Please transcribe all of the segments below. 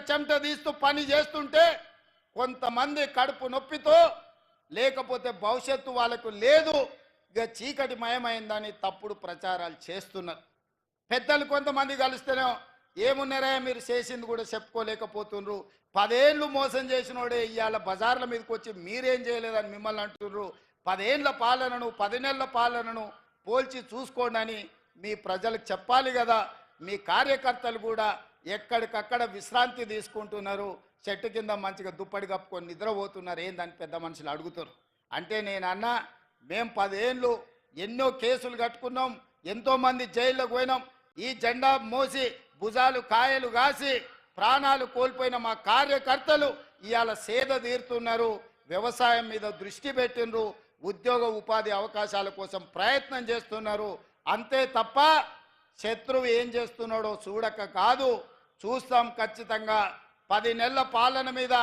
చెమట తీస్తూ పని చేస్తుంటే కొంతమంది కడుపు నొప్పితో లేకపోతే భవిష్యత్తు వాళ్ళకు లేదు, ఇక చీకటి మయమైందని తప్పుడు ప్రచారాలు చేస్తున్నారు. పెద్దలు కొంతమంది కలిస్తేనే ఏమున్నారా మీరు చేసింది కూడా చెప్పుకోలేకపోతున్నారు, 10 ఏళ్ళు మోసం చేసినోడే ఇవాళ బజార్ల మీదకి వచ్చి మీరేం చేయలేదని మిమ్మల్ని అంటున్నారు. 10 ఏళ్ల పాలనను 10 నెలల పాలనను పోల్చి చూసుకోండి అని మీ ప్రజలకు చెప్పాలి కదా. మీ కార్యకర్తలు కూడా ఎక్కడికక్కడ విశ్రాంతి తీసుకుంటున్నారు, చెట్టు కింద మంచిగా దుప్పటి కప్పుకొని నిద్రపోతున్నారు, ఏందని పెద్ద మనుషులు అడుగుతారు. అంటే నేను అన్నా, మేము 10 ఏళ్ళు ఎన్నో కేసులు కట్టుకున్నాం, ఎంతోమంది జైల్లోకి పోయినాం. ఈ జెండా మోసి భుజాలు కాయలు కాసి ప్రాణాలు కోల్పోయిన మా కార్యకర్తలు ఇవాళ సేద తీరుతున్నారు, వ్యవసాయం మీద దృష్టి పెట్టినరు, ఉద్యోగ ఉపాధి అవకాశాల కోసం ప్రయత్నం చేస్తున్నారు. అంతే తప్ప శత్రువు ఏం చేస్తున్నాడో చూడక కాదు, చూస్తాం ఖచ్చితంగా. 10 నెలల పాలన మీద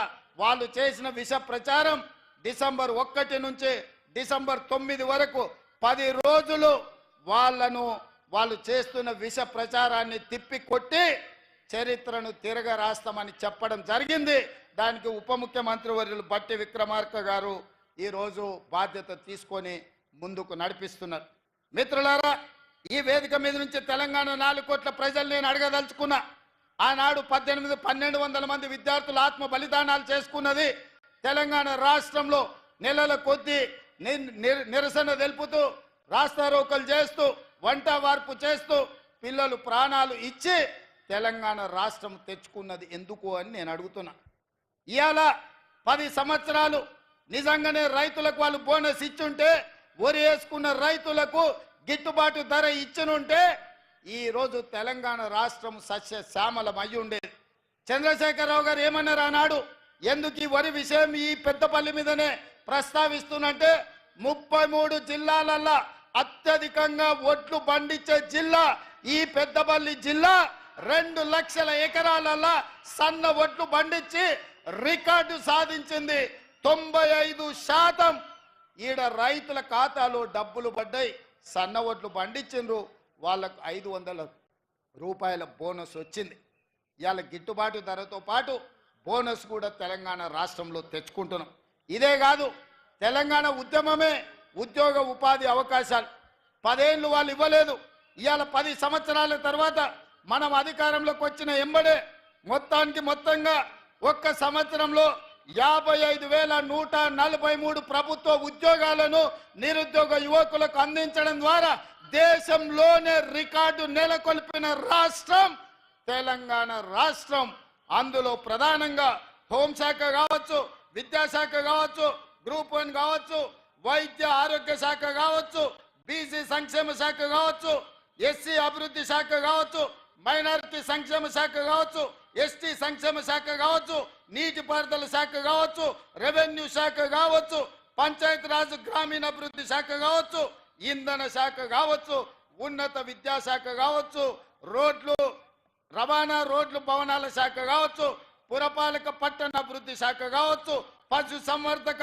వాళ్ళు చేసిన విష ప్రచారం డిసెంబర్ 1 నుంచి డిసెంబర్ 9 వరకు 10 రోజులు వాళ్ళు చేస్తున్న విష ప్రచారాన్ని తిప్పి కొట్టి చరిత్రను తిరగ రాస్తామని చెప్పడం జరిగింది. దానికి ఉప ముఖ్యమంత్రి వర్యులు బట్టి విక్రమార్క గారు ఈరోజు బాధ్యత తీసుకొని ముందుకు నడిపిస్తున్నారు. మిత్రులారా, ఈ వేదిక మీద నుంచి తెలంగాణ 4 కోట్ల ప్రజలు నేను అడగదలుచుకున్నా. ఆనాడు 1200 మంది విద్యార్థులు ఆత్మ బలిదానాలు చేసుకున్నది తెలంగాణ రాష్ట్రంలో నెలల కొద్దీ నిరసన తెలుపుతూ రాస్తారోకలు చేస్తూ వంట వార్పు చేస్తూ పిల్లలు ప్రాణాలు ఇచ్చి తెలంగాణ రాష్ట్రం తెచ్చుకున్నది ఎందుకు అని నేను అడుగుతున్నా. ఇవాళ 10 సంవత్సరాలు నిజంగానే రైతులకు వాళ్ళు బోనస్ ఇచ్చుంటే, వరి వేసుకున్న రైతులకు గిట్టుబాటు ధర ఇచ్చినుంటే ఈరోజు తెలంగాణ రాష్ట్రం సస్యశ్యామలం అయి ఉండేది. చంద్రశేఖరరావు గారు ఏమన్నారు ఆనాడు, ఎందుకు ఈ వరి విషయం ఈ పెద్దపల్లి మీదనే ప్రస్తావిస్తున్నంటే 33 జిల్లాలల్లో అత్యధికంగా ఒడ్లు పండించే జిల్లా ఈ పెద్దపల్లి జిల్లా. 2 లక్షల ఎకరాలలో సన్న ఒడ్లు పండించి రికార్డు సాధించింది. 95% ఈడ రైతుల ఖాతాలో డబ్బులు పడ్డాయి. సన్న ఒడ్లు పండించిండ్రు, వాళ్ళకు 500 రూపాయల బోనస్ వచ్చింది. ఇవాళ గిట్టుబాటు ధరతో పాటు బోనస్ కూడా తెలంగాణ రాష్ట్రంలో తెచ్చుకుంటున్నాం. ఇదే కాదు, తెలంగాణ ఉద్యమమే ఉద్యోగ ఉపాధి అవకాశాలు 10 ఏళ్ళు వాళ్ళు ఇవ్వలేదు. ఇవాళ 10 సంవత్సరాల తర్వాత మనం అధికారంలోకి వచ్చిన ఎంబడే మొత్తంగా ఒక్క సంవత్సరంలో 55,143 ప్రభుత్వ ఉద్యోగాలను నిరుద్యోగ యువకులకు అందించడం ద్వారా దేశంలోనే రికార్డు నెలకొల్పిన రాష్ట్రం తెలంగాణ రాష్ట్రం. అందులో ప్రధానంగా హోంశాఖ కావచ్చు, విద్యాశాఖ కావచ్చు, గ్రూప్ 1 కావచ్చు, వైద్య ఆరోగ్య శాఖ కావచ్చు, బీసీ సంక్షేమ శాఖ కావచ్చు, ఎస్సీ అభివృద్ధి శాఖ కావచ్చు, మైనారిటీ సంక్షేమ శాఖ కావచ్చు, ఎస్టీ సంక్షేమ శాఖ కావచ్చు, నీటిపారుదల శాఖ కావచ్చు, రెవెన్యూ శాఖ కావచ్చు, పంచాయతీరాజ్ గ్రామీణాభివృద్ధి శాఖ కావచ్చు, ఇంధన శాఖ కావచ్చు, ఉన్నత విద్యాశాఖ కావచ్చు, రవాణా రోడ్లు భవనాల శాఖ కావచ్చు, పురపాలక పట్టణ అభివృద్ధి శాఖ కావచ్చు, పశు సంవర్ధక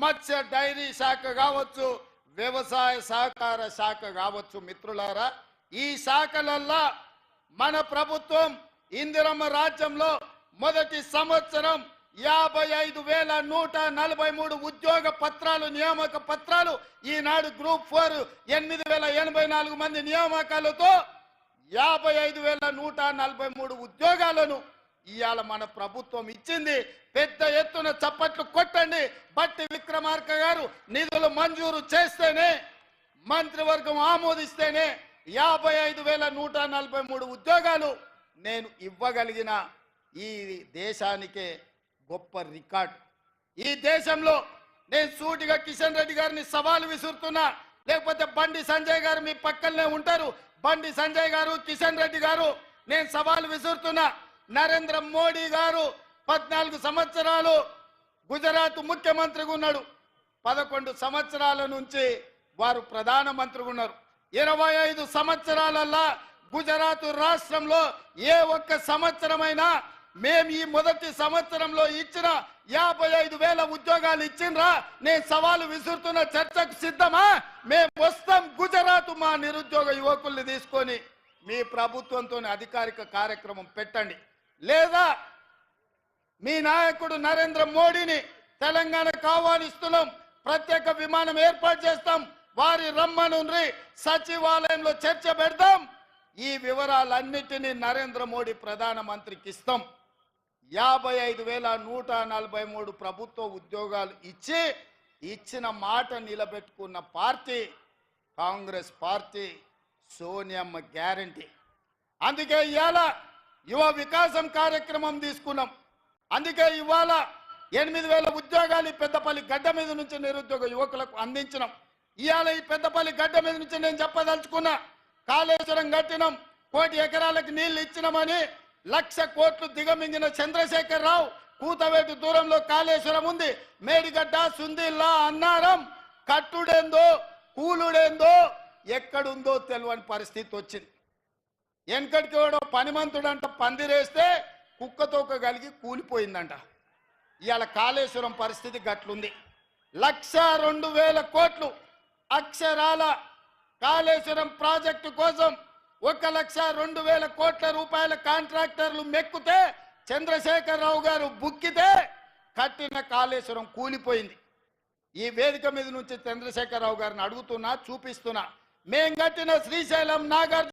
మత్స్య డైరీ శాఖ కావచ్చు, వ్యవసాయ సహకార శాఖ కావచ్చు. మిత్రులారా, ఈ శాఖలల్లో మన ప్రభుత్వం ఇందిరమ్మ రాజ్యంలో మొదటి సంవత్సరం 55,143 ఉద్యోగ పత్రాలు, నియామక పత్రాలు, ఈనాడు గ్రూప్ 4 8,084 మంది నియామకాలతో 55,143 ఉద్యోగాలను ఇవాళ మన ప్రభుత్వం ఇచ్చింది. పెద్ద ఎత్తున చప్పట్లు కొట్టండి. బట్టి విక్రమార్క గారు నిధులు మంజూరు చేస్తేనే, మంత్రివర్గం ఆమోదిస్తేనే 55,143 ఉద్యోగాలు నేను ఇవ్వగలిగిన ఈ దేశానికే గొప్ప రికార్డు. ఈ దేశంలో నేను సూటిగా కిషన్ రెడ్డి గారిని సవాలు విసురుతున్నా, లేకపోతే బండి సంజయ్ గారు మీ పక్కనే ఉంటారు, బండి సంజయ్ గారు, కిషన్ రెడ్డి గారు, నేను సవాలు విసురుతున్నా. నరేంద్ర మోడీ గారు 14 సంవత్సరాలు గుజరాత్ ముఖ్యమంత్రిగా ఉన్నాడు, 11 సంవత్సరాల నుంచి వారు ప్రధానమంత్రిగా ఉన్నారు. 25 సంవత్సరాలలో గుజరాత్ రాష్ట్రంలో ఏ ఒక్క సంవత్సరమైనా మేము ఈ మొదటి సంవత్సరంలో ఇచ్చిన 55,000 ఉద్యోగాలు ఇచ్చిండ్రా? నేను సవాలు విసురుతున్న, చర్చకు సిద్ధమా? మేము వస్తాం గుజరాత్, మా నిరుద్యోగ యువకుల్ని తీసుకొని మీ ప్రభుత్వంతో అధికారిక కార్యక్రమం పెట్టండి. లేదా మీ నాయకుడు నరేంద్ర మోడీని తెలంగాణకు ఆహ్వానిస్తున్నాం. ప్రత్యేక విమానం ఏర్పాటు చేస్తాం. వారి రమ్మనుండ్రి, సచివాలయంలో చర్చ పెడదాం. ఈ వివరాలన్నిటినీ నరేంద్ర మోడీ ప్రధానమంత్రికి ఇస్తాం. 55,143 ప్రభుత్వ ఉద్యోగాలు ఇచ్చిన మాట నిలబెట్టుకున్న పార్టీ కాంగ్రెస్ పార్టీ. సోనియమ్మ గ్యారంటీ. అందుకే ఇవాళ యువ వికాసం కార్యక్రమం తీసుకున్నాం. అందుకే ఇవాళ 8,000 ఉద్యోగాలు పెద్దపల్లి గడ్డ మీద నుంచి నిరుద్యోగ యువకులకు అందించినాం. ఇవాళ ఈ పెద్దపల్లి గడ్డ మీద నుంచి నేను చెప్పదలుచుకున్నా, కాళేశ్వరం కట్టినాం, 1 కోటి ఎకరాలకు నీళ్లు ఇచ్చినామని 1,00,000 కోట్లు దిగమింగిన చంద్రశేఖర్ రావు కూతవేటు దూరంలో కాళేశ్వరం ఉంది. మేడిగడ్డ, సుందిల్లా, అన్నారం కట్టుడేందో కూలుడేందో ఎక్కడుందో తెలియని పరిస్థితి వచ్చింది. వెనకటికి వాడు పనిమంతుడంట పందిరేస్తే కుక్కతోక కలిగి కూలిపోయిందంట. ఇవాళ కాళేశ్వరం పరిస్థితి గట్లుంది. 1,02,000 కోట్లు అక్షరాల కాళేశ్వరం ప్రాజెక్టు కోసం 1,02,000 కోట్ల రూపాయల కాంట్రాక్టర్లు మెక్కితే, చంద్రశేఖర్ రావు గారు బుక్కితే కట్టిన కాళేశ్వరం కూలిపోయింది. ఈ వేదిక మీద నుంచి చంద్రశేఖర్ రావు గారిని అడుగుతున్నా, చూపిస్తున్నా, మేం కట్టిన శ్రీశైలం, నాగార్జున